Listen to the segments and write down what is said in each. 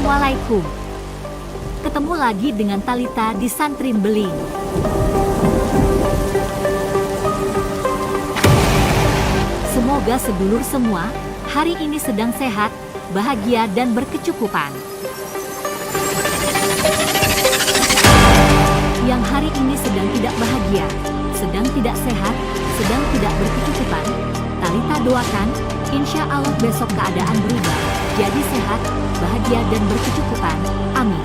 Assalamualaikum. Ketemu lagi dengan Talita di Santrin Beling. Semoga sedulur semua hari ini sedang sehat, bahagia dan berkecukupan. Yang hari ini sedang tidak bahagia, sedang tidak sehat, sedang tidak berkecukupan, Talita doakan, insya Allah besok keadaan berubah, jadi sehat, bahagia dan berkecukupan. Amin.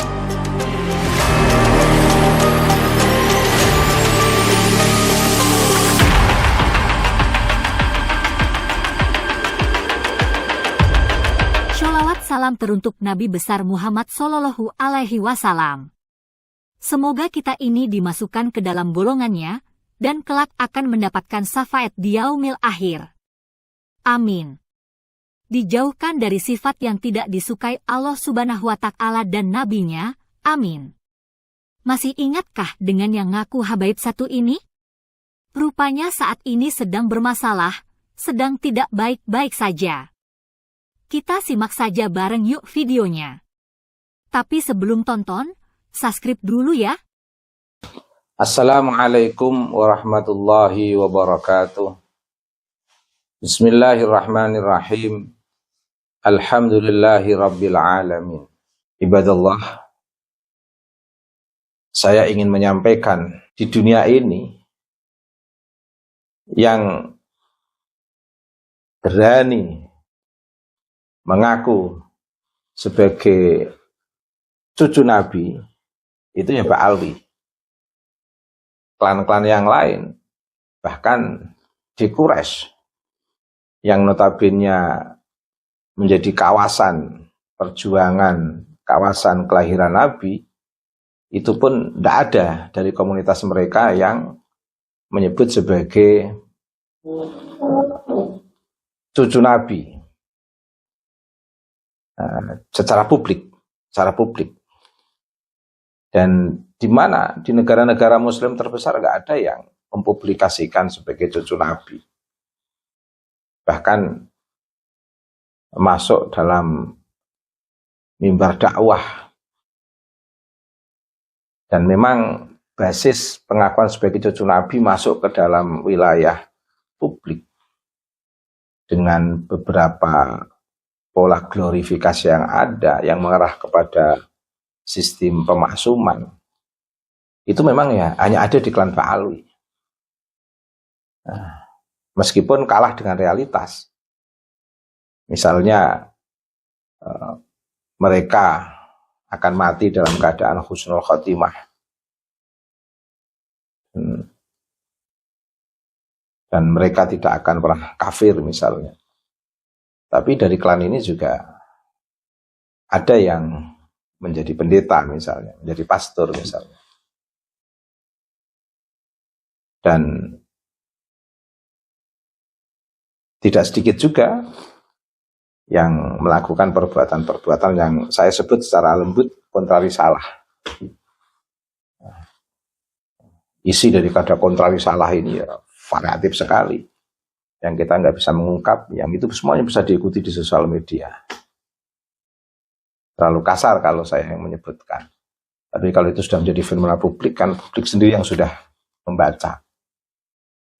Sholawat salam teruntuk Nabi besar Muhammad Sallallahu Alaihi Wasallam. Semoga kita ini dimasukkan ke dalam golongannya, dan kelak akan mendapatkan syafaat di yaumil akhir. Amin. Dijauhkan dari sifat yang tidak disukai Allah Subhanahu wa Ta'ala dan Nabi-Nya. Amin. Masih ingatkah dengan yang ngaku habaib satu ini? Rupanya saat ini sedang bermasalah, sedang tidak baik-baik saja. Kita simak saja bareng yuk videonya. Tapi sebelum tonton, subscribe dulu ya. Assalamualaikum warahmatullahi wabarakatuh. Bismillahirrahmanirrahim. Alhamdulillahi rabbil alamin. Ibadallah, saya ingin menyampaikan di dunia ini yang berani mengaku sebagai cucu Nabi itu ya Pak Alwi. Klan-klan yang lain, bahkan di Quraisy yang notabene menjadi kawasan perjuangan, kawasan kelahiran Nabi, itu pun tidak ada dari komunitas mereka yang menyebut sebagai cucu Nabi secara publik. Dan di mana di negara-negara Muslim terbesar nggak ada yang mempublikasikan sebagai cucu Nabi. Bahkan masuk dalam mimbar dakwah. Dan memang basis pengakuan sebagai cucu Nabi masuk ke dalam wilayah publik dengan beberapa pola glorifikasi yang ada yang mengarah kepada sistem pemaksuman. Itu memang ya hanya ada di klan Pak Alwi. Meskipun kalah dengan realitas. Misalnya mereka akan mati dalam keadaan husnul khotimah. Dan mereka tidak akan pernah kafir misalnya. Tapi dari klan ini juga ada yang menjadi pendeta misalnya, menjadi pastor misalnya. Dan tidak sedikit juga yang melakukan perbuatan-perbuatan yang saya sebut secara lembut kontrari salah. Isi dari kata kontrari salah ini ya variatif sekali. Yang kita nggak bisa mengungkap, yang itu semuanya bisa diikuti di sosial media. Terlalu kasar kalau saya yang menyebutkan. Tapi kalau itu sudah menjadi fenomena publik, kan publik sendiri yang sudah membaca.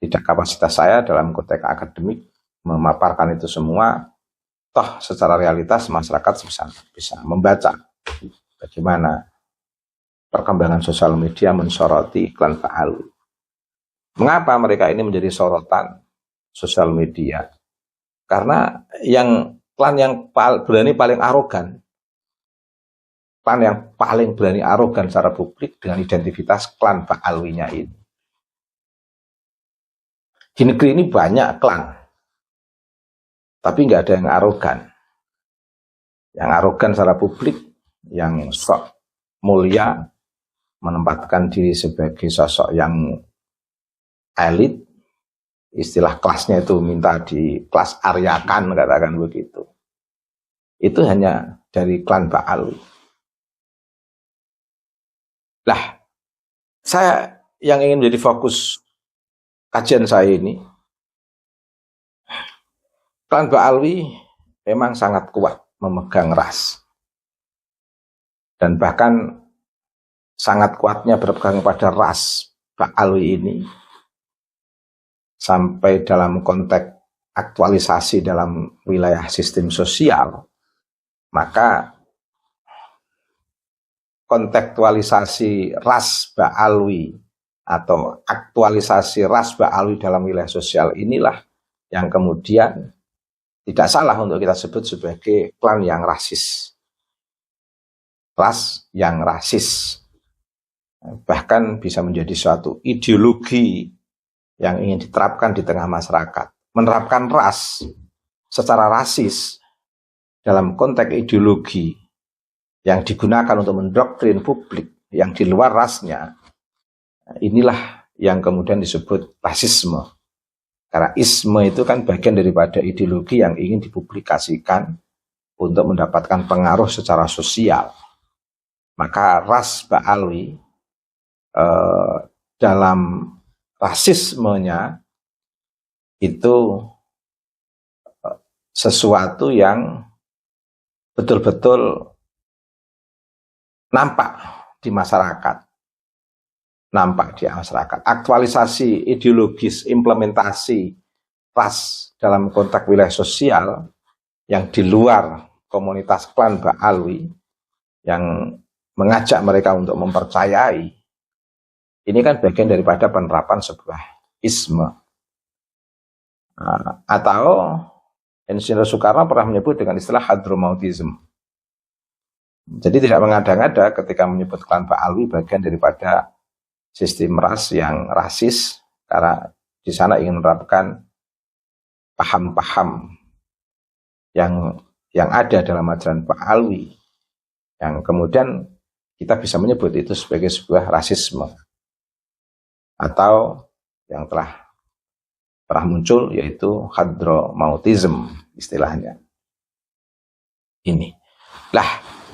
Tidak kapasitas saya dalam konteks akademik memaparkan itu semua. Toh secara realitas masyarakat bisa membaca bagaimana perkembangan sosial media mensoroti iklan Pak Alwi. Mengapa mereka ini menjadi sorotan sosial media? Karena klan yang berani paling arogan, klan yang paling berani arogan secara publik dengan identitas klan Pak Alwinya ini. Di negeri ini banyak klan, tapi nggak ada yang arogan. Yang arogan secara publik, yang sok mulia, menempatkan diri sebagai sosok yang elit, istilah kelasnya itu minta di kelas Aryakan, katakan begitu. Itu hanya dari klan Pak Alwi. Lah, saya yang ingin menjadi fokus kajian saya ini, klan Pak Alwi memang sangat kuat memegang ras. dan bahkan sangat kuatnya berpegang pada ras Ba'alwi ini sampai dalam konteks aktualisasi dalam wilayah sistem sosial, maka kontekstualisasi ras Ba'alwi atau aktualisasi ras Ba'alwi dalam wilayah sosial inilah yang kemudian tidak salah untuk kita sebut sebagai klan yang rasis. Ras yang rasis. Bahkan bisa menjadi suatu ideologi yang ingin diterapkan di tengah masyarakat. Menerapkan ras secara rasis dalam konteks ideologi yang digunakan untuk mendoktrin publik yang di luar rasnya, inilah yang kemudian disebut rasisme. Karena isme itu kan bagian daripada ideologi yang ingin dipublikasikan untuk mendapatkan pengaruh secara sosial. Maka ras Ba'alwi dalam rasismenya itu sesuatu yang betul-betul nampak di masyarakat. Aktualisasi ideologis, implementasi ras dalam konteks wilayah sosial yang di luar komunitas klan Ba'alwi yang mengajak mereka untuk mempercayai, ini kan bagian daripada penerapan sebuah isme. Atau Insinyur Soekarno pernah menyebut dengan istilah hadromautism. Jadi tidak mengada-ngada ketika menyebut klan Ba'alwi bagian daripada sistem ras yang rasis, karena di sana ingin menerapkan paham-paham yang ada dalam ajaran Ba'alwi, yang kemudian kita bisa menyebut itu sebagai sebuah rasisme, atau yang telah pernah muncul yaitu hadromautism istilahnya. Ini. Lah,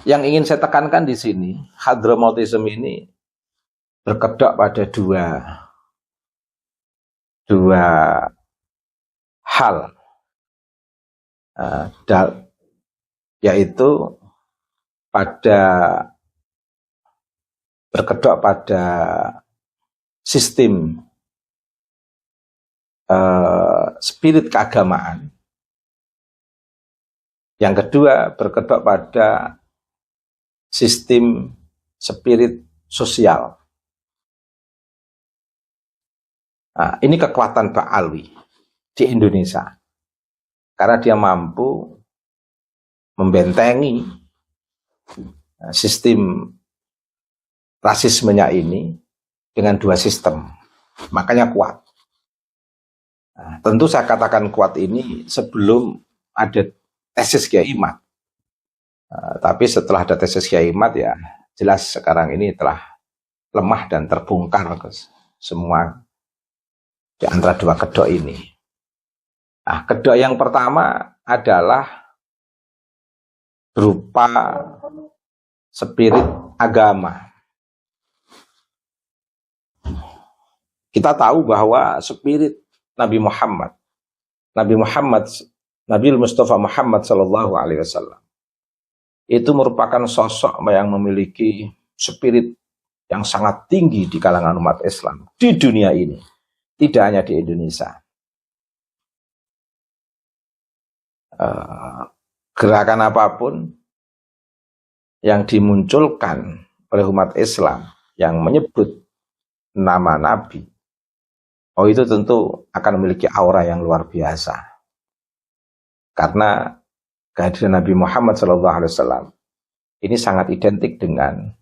yang ingin saya tekankan di sini, hadromautism ini berkedok pada dua hal, yaitu berkedok pada sistem spirit keagamaan. Yang kedua berkedok pada sistem spirit sosial. Nah, ini kekuatan Ba'alwi di Indonesia. Karena dia mampu membentengi sistem rasismenya ini dengan dua sistem. Makanya kuat. Nah, tentu saya katakan kuat ini sebelum ada tesis Kiai Imad. Tapi setelah ada tesis Kiai Imad, ya jelas sekarang ini telah lemah dan terbongkar semua di antara dua kedok ini. Nah, kedok yang pertama adalah berupa spirit agama. Kita tahu bahwa spirit Nabi Mustafa Muhammad Sallallahu Alaihi Wasallam itu merupakan sosok yang memiliki spirit yang sangat tinggi di kalangan umat Islam di dunia ini, tidak hanya di Indonesia. Gerakan apapun yang dimunculkan oleh umat Islam yang menyebut nama Nabi, itu tentu akan memiliki aura yang luar biasa. Karena kehadiran Nabi Muhammad SAW ini sangat identik dengan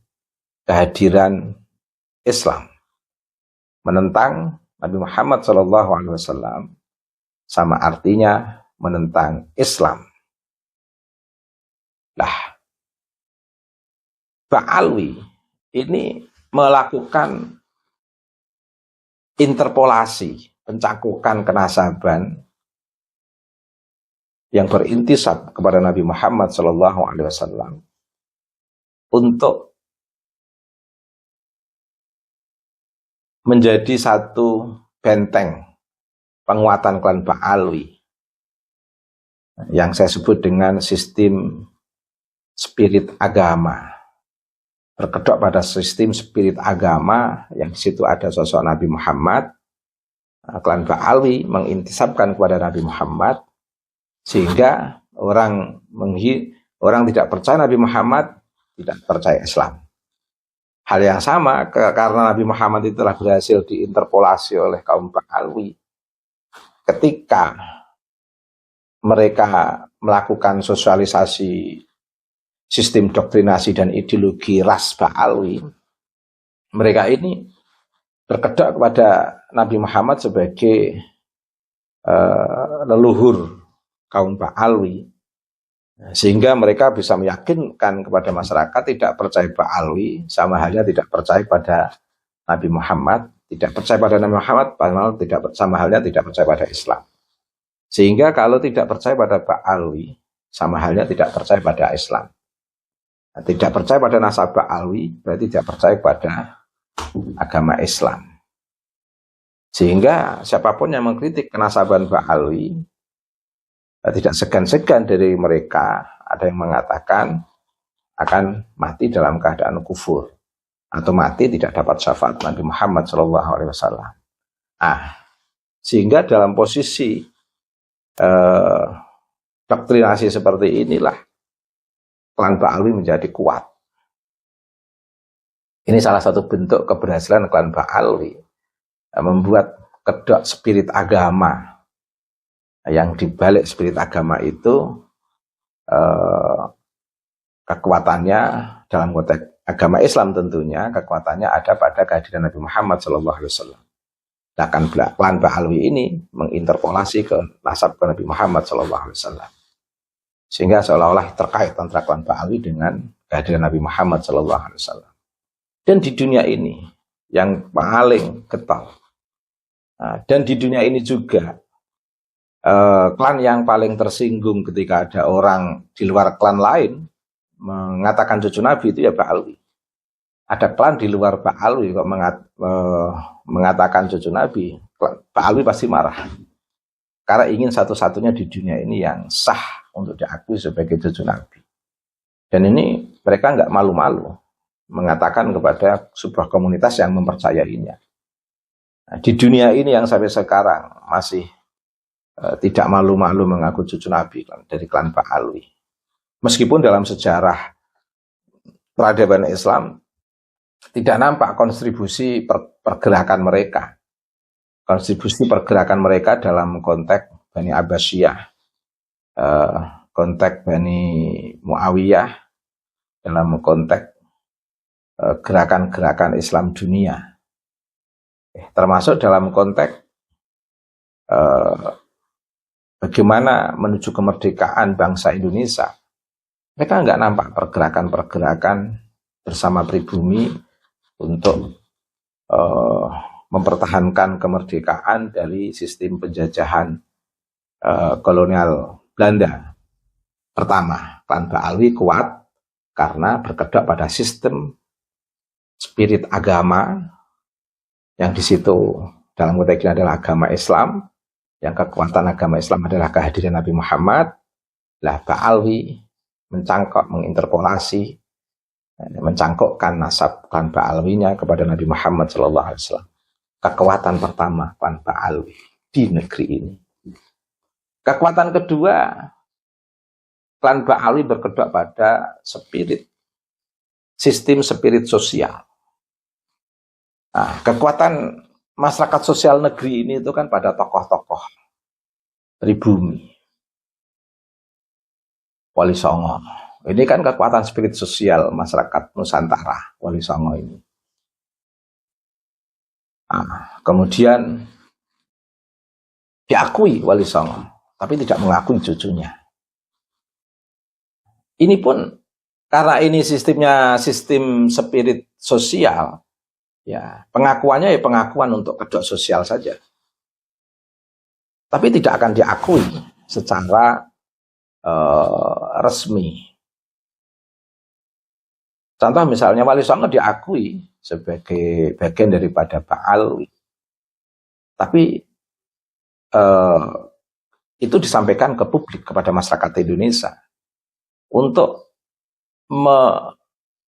kehadiran Islam. Menentang Nabi Muhammad SAW sama artinya menentang Islam. Lah, Ba'alwi ini melakukan interpolasi, pencakukan kenasaban yang berintisab kepada Nabi Muhammad SAW untuk menjadi satu benteng penguatan klan Ba'alwi yang saya sebut dengan sistem spirit agama. berkedok pada sistem spirit agama yang di situ ada sosok Nabi Muhammad. Klan Ba'alwi mengintisabkan kepada Nabi Muhammad sehingga orang tidak percaya Nabi Muhammad tidak percaya Islam. Hal yang sama karena Nabi Muhammad itu telah berhasil diinterpolasi oleh kaum Ba'alwi. Ketika mereka melakukan sosialisasi sistem doktrinasi dan ideologi ras Ba'alwi, mereka ini berkedok kepada Nabi Muhammad sebagai leluhur kaum Ba'alwi, sehingga mereka bisa meyakinkan kepada masyarakat tidak percaya Ba'alwi sama halnya tidak percaya pada Nabi Muhammad, tidak percaya pada Nabi Muhammad sama halnya tidak percaya pada Islam. Sehingga kalau tidak percaya pada Ba'alwi sama halnya tidak percaya pada Islam. Tidak percaya pada nasab Ba'alwi berarti tidak percaya pada agama Islam. Sehingga siapapun yang mengkritik kenasaban Ba'alwi tidak segan-segan dari mereka. Ada yang mengatakan akan mati dalam keadaan kufur atau mati tidak dapat syafaat Nabi Muhammad SAW. Sehingga dalam posisi doktrinasi seperti inilah klan Ba'alwi menjadi kuat. Ini salah satu bentuk keberhasilan klan Ba'alwi membuat kedok spirit agama. Yang dibalik spirit agama itu kekuatannya dalam konteks agama Islam tentunya kekuatannya ada pada kehadiran Nabi Muhammad SAW. Bahkan klan Ba'alwi ini menginterpolasi ke nasab ke Nabi Muhammad SAW. Sehingga seolah-olah terkait antara klan Ba'alwi dengan kehadiran Nabi Muhammad SAW. Dan di dunia ini yang paling getol. Dan di dunia ini juga klan yang paling tersinggung ketika ada orang di luar klan lain mengatakan cucu Nabi itu ya Ba'alwi. Ada klan di luar Ba'alwi kok mengatakan cucu Nabi, Ba'alwi pasti marah. Karena ingin satu-satunya di dunia ini yang sah untuk diakui sebagai cucu Nabi. Dan ini mereka nggak malu-malu mengatakan kepada sebuah komunitas yang mempercayainya. Nah, di dunia ini yang sampai sekarang masih tidak malu-malu mengaku cucu Nabi dari klan Ba'alwi. Meskipun dalam sejarah peradaban Islam tidak nampak kontribusi pergerakan mereka. Kontribusi pergerakan mereka dalam konteks Bani Abbasiyah, konteks Bani Muawiyah, dalam konteks gerakan-gerakan Islam dunia. Termasuk dalam konteks bagaimana menuju kemerdekaan bangsa Indonesia. Mereka nggak nampak pergerakan-pergerakan bersama pribumi untuk mempertahankan kemerdekaan dari sistem penjajahan kolonial Belanda. Pertama, klan Ba'alwi kuat karena berkedok pada sistem spirit agama yang di situ dalam konteks ini adalah agama Islam, yang kekuatan agama Islam adalah kehadiran Nabi Muhammad. Lah Ba'alwi mencangkok, menginterpolasi, mencangkokkan nasab klan Ba'alwinya kepada Nabi Muhammad SAW. Kekuatan pertama klan Ba'alwi di negeri ini. Kekuatan kedua, klan Ba'alwi berkedok pada sistem spirit sosial. Nah, kekuatan masyarakat sosial negeri ini itu kan pada tokoh-tokoh pribumi. Wali Songo. Ini kan kekuatan spirit sosial masyarakat Nusantara, Wali Songo ini. Nah, kemudian diakui Wali Songo, tapi tidak mengakui cucunya. Ini pun karena ini sistemnya sistem spirit sosial, ya pengakuannya ya pengakuan untuk kedok sosial saja. Tapi tidak akan diakui secara resmi. Contoh misalnya Wali Songo diakui sebagai bagian daripada Ba'alwi. Tapi itu disampaikan ke publik, kepada masyarakat Indonesia untuk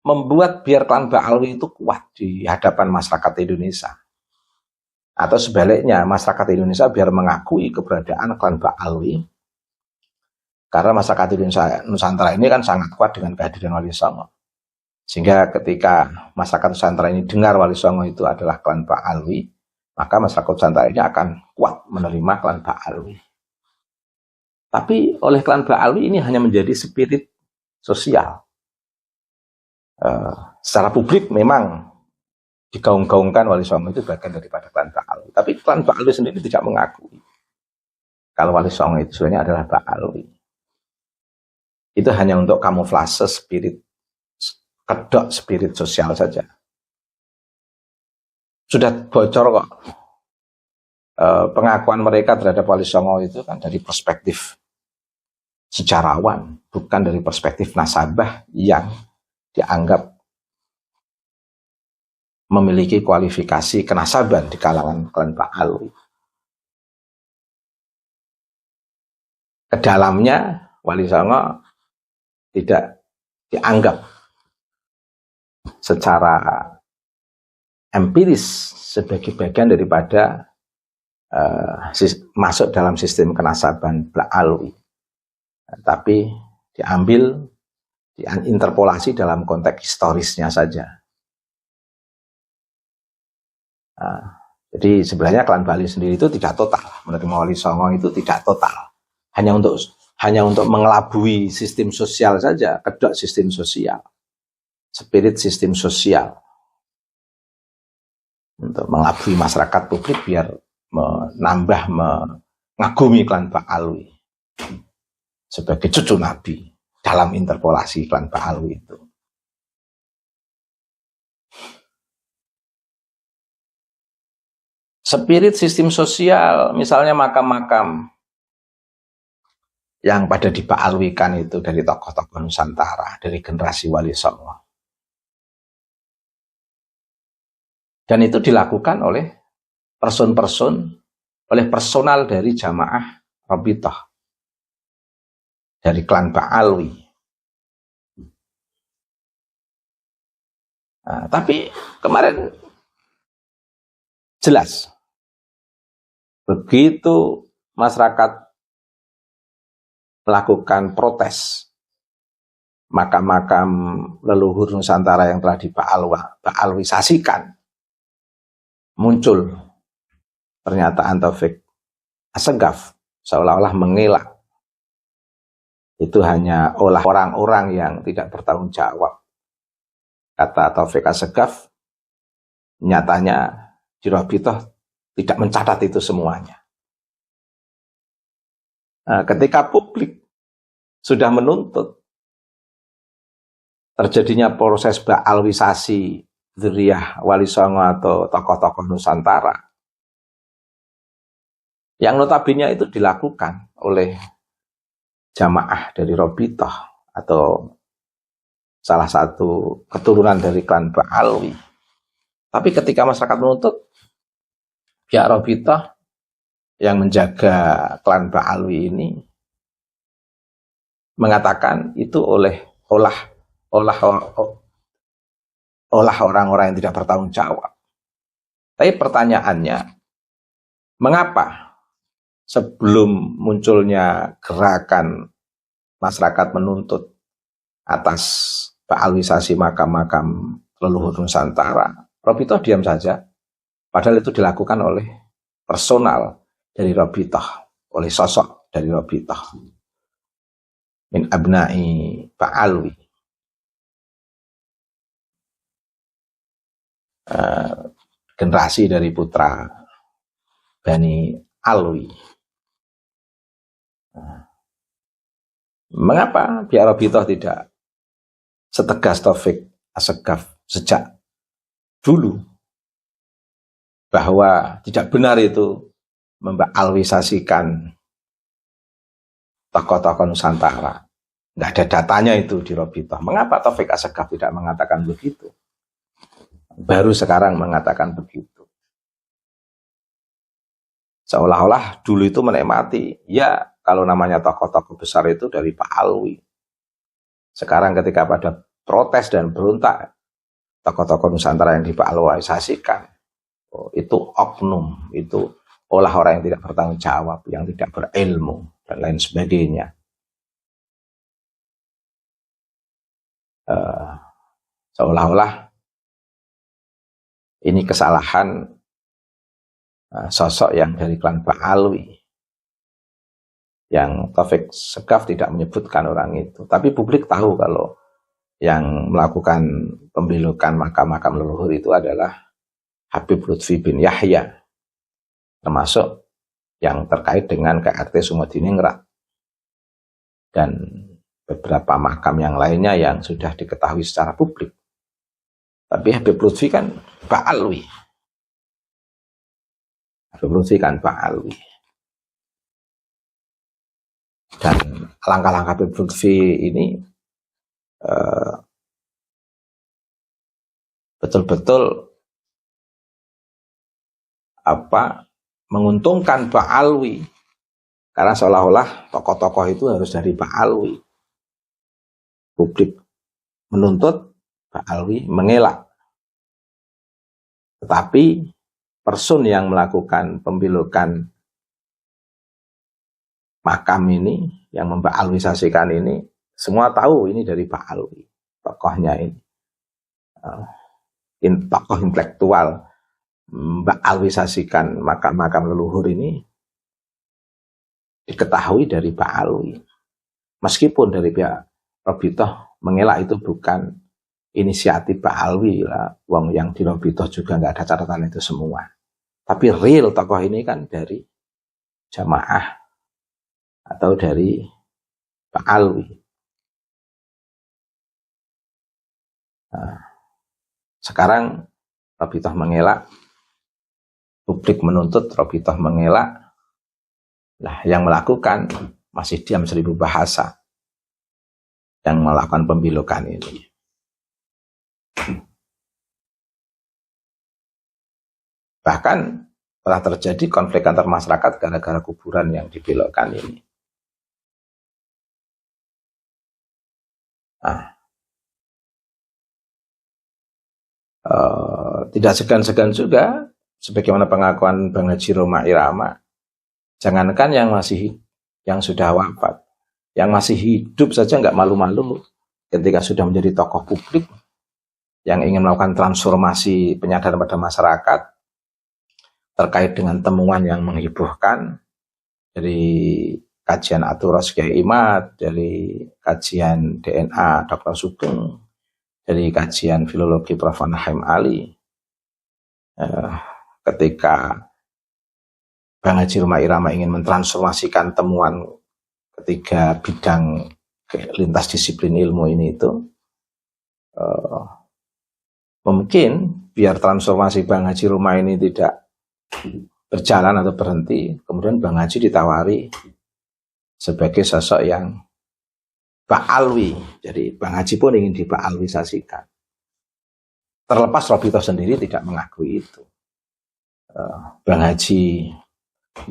membuat biar klan Ba'alwi itu kuat di hadapan masyarakat Indonesia. Atau sebaliknya, masyarakat Indonesia biar mengakui keberadaan klan Ba'alwi. Karena masyarakat Indonesia Nusantara ini kan sangat kuat dengan kehadiran Wali Songo. Sehingga ketika masyarakat Nusantara ini dengar Wali Songo itu adalah klan Ba'alwi, maka masyarakat Nusantara ini akan kuat menerima klan Ba'alwi. Tapi oleh klan Ba'alwi ini hanya menjadi spirit sosial. Secara publik memang digaung-gaungkan Wali Songo itu bagian daripada klan Ba'alwi. Tapi klan Ba'alwi sendiri tidak mengakui kalau Wali Songo itu sebenarnya adalah Ba'alwi. Itu hanya untuk kamuflase spirit, kedok spirit sosial saja. Sudah bocor kok. Pengakuan mereka terhadap Wali Songo itu kan dari perspektif sejarawan, bukan dari perspektif nasabah yang dianggap memiliki kualifikasi kenasaban di kalangan klan Ba'alwi. Kedalamnya Wali Songo tidak dianggap secara empiris sebagai bagian daripada masuk dalam sistem kenasaban Ba'alwi, tapi diambil, diinterpolasi dalam konteks historisnya saja. Jadi sebenarnya klan Ba'alwi sendiri itu tidak total menerima Wali Songo, itu tidak total, hanya untuk mengelabui sistem sosial saja, kedok sistem sosial, spirit sistem sosial, untuk mengelabui masyarakat publik biar menambah mengagumi klan Ba'alwi sebagai cucu Nabi dalam interpolasi klan Ba'alwi itu. Spirit sistem sosial, misalnya makam-makam yang pada diba'alwikan itu dari tokoh-tokoh Nusantara, dari generasi Wali Songo. Dan itu dilakukan oleh person-person, oleh personal dari jamaah Rabithah, dari klan Ba'alwi. Nah, tapi kemarin jelas, begitu masyarakat melakukan protes makam-makam leluhur Nusantara yang telah diba'alwisasikan, muncul pernyataan Taufik Assegaf seolah-olah mengelak itu hanya olah orang-orang yang tidak bertanggung jawab. Kata Taufik Assegaf, nyatanya di Rabithah tidak mencatat itu semuanya. Nah, ketika publik sudah menuntut terjadinya proses ba'alwisasi dzurriyyah Wali Songo atau tokoh-tokoh Nusantara, yang notabene itu dilakukan oleh jamaah dari Rabithah atau salah satu keturunan dari klan Ba'alwi. Tapi ketika masyarakat menuntut, pihak Rabithah yang menjaga klan Ba'alwi ini mengatakan itu olah orang-orang yang tidak bertanggung jawab. Tapi pertanyaannya, mengapa sebelum munculnya gerakan masyarakat menuntut atas ba'alwisasi makam-makam leluhur Nusantara, Rabithah diam saja, padahal itu dilakukan oleh personal dari Rabithah, oleh sosok dari Rabithah, min abna'i Ba'alwi, generasi dari putra Bani Alwi. Mengapa pihak Rabithah tidak setegas Taufik Assegaf sejak dulu bahwa tidak benar itu memba'alwisasikan tokoh-tokoh Nusantara? Tidak ada datanya itu di Rabithah. Mengapa Taufik Assegaf tidak mengatakan begitu? Baru sekarang mengatakan begitu. Seolah-olah dulu itu menikmati, ya kalau namanya tokoh-tokoh besar itu dari Ba'alwi. Sekarang ketika pada protes dan berontak tokoh-tokoh Nusantara yang dipalualisasikan. Itu oknum, itu olah orang yang tidak bertanggung jawab, yang tidak berilmu, dan lain sebagainya. Seolah-olah ini kesalahan sosok yang dari klan Ba'alwi, yang Taufik Segaf tidak menyebutkan orang itu. Tapi publik tahu kalau yang melakukan pembelokan makam-makam leluhur itu adalah Habib Lutfi bin Yahya, termasuk yang terkait dengan KRT Sumodiningrat dan beberapa makam yang lainnya yang sudah diketahui secara publik. Tapi Habib Lutfi kan Ba'alwi. Habib Lutfi kan Ba'alwi. Dan langkah-langkah Habib Lutfi ini betul-betul menguntungkan Ba'alwi, karena seolah-olah tokoh-tokoh itu harus dari Ba'alwi. Publik menuntut, Ba'alwi mengelak. Tetapi person yang melakukan pembelokan makam ini, yang memba'alwisasikan ini, semua tahu ini dari Ba'alwi, tokohnya ini. Tokoh intelektual memba'alwisasikan makam-makam leluhur ini diketahui dari Ba'alwi. Meskipun dari pihak Robitoh mengelak itu bukan inisiatif Ba'alwi lah, wong yang di Robitoh juga nggak ada catatan itu semua. Tapi real tokoh ini kan dari jamaah atau dari Ba'alwi. Nah, sekarang Robitoh mengelak, publik menuntut, Robitoh mengelak. Nah, yang melakukan masih diam 1000 bahasa, yang melakukan pembelokan ini. Bahkan telah terjadi konflik antar masyarakat gara-gara kuburan yang dibelokkan ini. Nah, tidak segan-segan juga, sebagaimana pengakuan Bang Haji Roma Irama, jangankan yang sudah wafat, yang masih hidup saja nggak malu-malu ketika sudah menjadi tokoh publik yang ingin melakukan transformasi penyadaran pada masyarakat terkait dengan temuan yang menghebohkan dari kajian Aturos Kiai Imad, dari kajian DNA Dr. Sugeng, dari kajian filologi Prof. Nahim Ali. Ketika Bang Haji Roma Irama ingin mentransformasikan temuan ketiga bidang lintas disiplin ilmu ini itu, mungkin biar transformasi Bang Haji Roma ini tidak berjalan atau berhenti, kemudian Bang Haji ditawari sebagai sosok yang Ba'alwi. Jadi Bang Haji pun ingin diba'alwisasikan. Terlepas Robitoh sendiri tidak mengakui itu. Bang Haji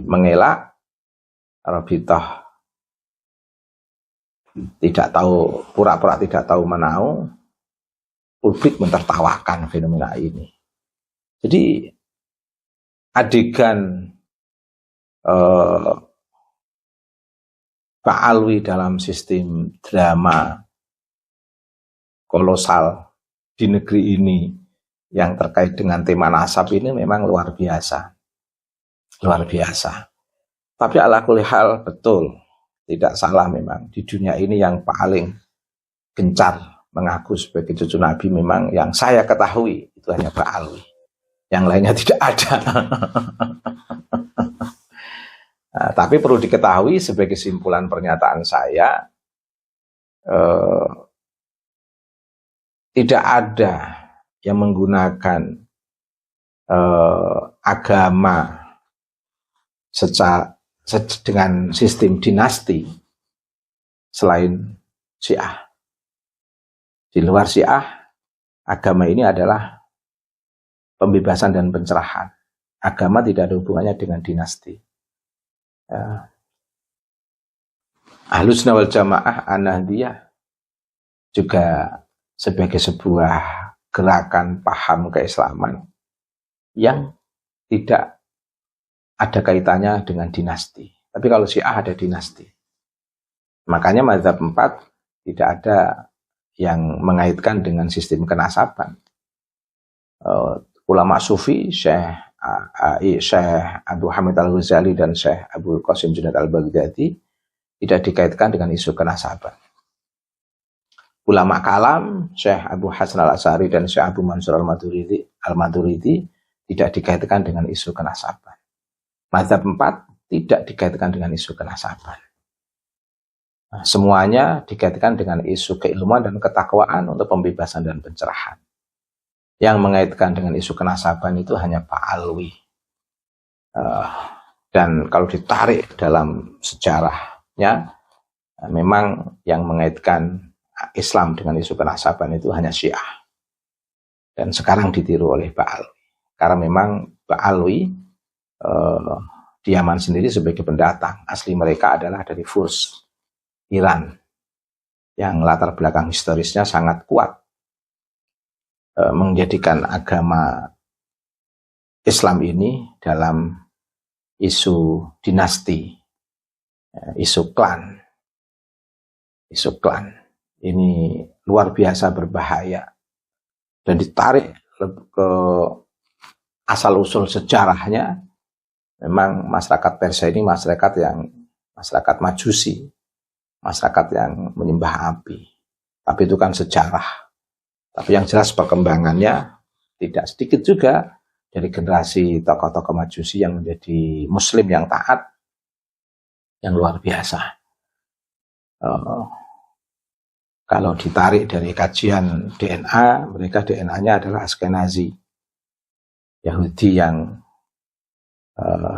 mengelak, Robitoh tidak tahu, pura-pura tidak tahu menau, publik mentertawakan fenomena ini. Jadi adegan Ba'alwi dalam sistem drama kolosal di negeri ini yang terkait dengan tema nasab ini memang luar biasa. Luar biasa. Tapi ala kulli hal betul, tidak salah memang. Di dunia ini yang paling gencar mengaku sebagai cucu Nabi memang yang saya ketahui itu hanya Ba'alwi. Yang lainnya tidak ada. Nah, tapi perlu diketahui sebagai kesimpulan pernyataan saya, tidak ada yang menggunakan agama dengan sistem dinasti selain Syiah. Di luar Syiah, agama ini adalah pembebasan dan pencerahan. Agama tidak ada hubungannya dengan dinasti. Ahlus Sunnah wal Jamaah An-Nahdiyah juga sebagai sebuah gerakan paham keislaman yang tidak ada kaitannya dengan dinasti. Tapi kalau Syiah ada dinasti. Makanya mazhab 4 tidak ada yang mengaitkan dengan sistem kenasaban. Ulama Sufi, Syekh Abu Hamid Al-Ghazali dan Syekh Abu Qasim Junaid Al-Baghdadi tidak dikaitkan dengan isu kenasaban. Ulama kalam, Syekh Abu Hasan Al-Asy'ari dan Syekh Abu Mansur Al-Maturidi tidak dikaitkan dengan isu kenasaban. Mazhab 4 tidak dikaitkan dengan isu kenasaban. Nah, semuanya dikaitkan dengan isu keilmuan dan ketakwaan untuk pembebasan dan pencerahan. Yang mengaitkan dengan isu kenasaban itu hanya Pak Alwi. Dan kalau ditarik dalam sejarahnya, memang yang mengaitkan Islam dengan isu kenasaban itu hanya Syiah. Dan sekarang ditiru oleh Pak Alwi. Karena memang Pak Alwi di Yaman sendiri sebagai pendatang. Asli mereka adalah dari Furs, Iran. Yang latar belakang historisnya sangat kuat. Menjadikan agama Islam ini dalam isu dinasti, isu klan. Ini luar biasa berbahaya. Dan ditarik ke asal-usul sejarahnya, memang masyarakat Persia ini masyarakat Majusi, masyarakat yang menyembah api. Tapi itu kan sejarah. Tapi yang jelas perkembangannya tidak sedikit juga dari generasi tokoh-tokoh Majusi yang menjadi Muslim yang taat, yang luar biasa. Kalau ditarik dari kajian DNA, mereka DNA-nya adalah Askenazi, Yahudi yang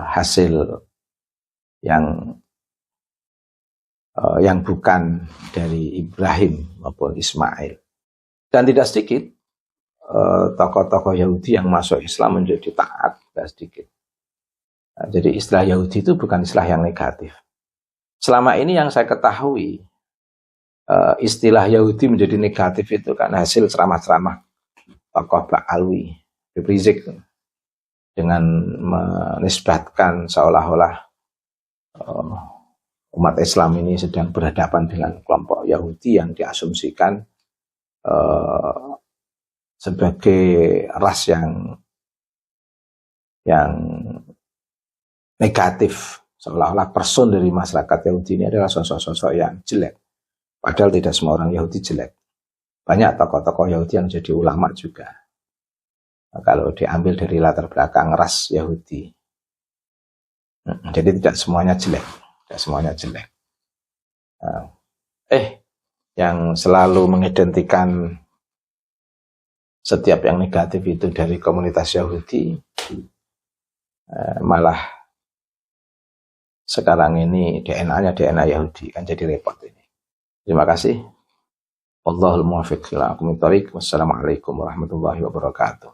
hasil yang bukan dari Ibrahim maupun Ismail. Dan tidak sedikit tokoh-tokoh Yahudi yang masuk Islam menjadi taat, tidak sedikit. Nah, jadi istilah Yahudi itu bukan istilah yang negatif. Selama ini yang saya ketahui, istilah Yahudi menjadi negatif itu kan hasil ceramah-ceramah tokoh Pak Alwi, Rizik, dengan menisbatkan seolah-olah umat Islam ini sedang berhadapan dengan kelompok Yahudi yang diasumsikan sebagai ras yang negatif, seolah-olah person dari masyarakat Yahudi ini adalah sosok-sosok yang jelek. Padahal tidak semua orang Yahudi jelek. Banyak tokoh-tokoh Yahudi yang jadi ulama juga. Nah, kalau diambil dari latar belakang ras Yahudi. Jadi tidak semuanya jelek. Tidak semuanya jelek. Yang selalu mengidentikan setiap yang negatif itu dari komunitas Yahudi, malah sekarang ini DNA-nya DNA Yahudi, kan jadi repot ini. Terima kasih. Wallahul muwaffiq ila aqwamit thoriq. Wassalamualaikum warahmatullahi wabarakatuh.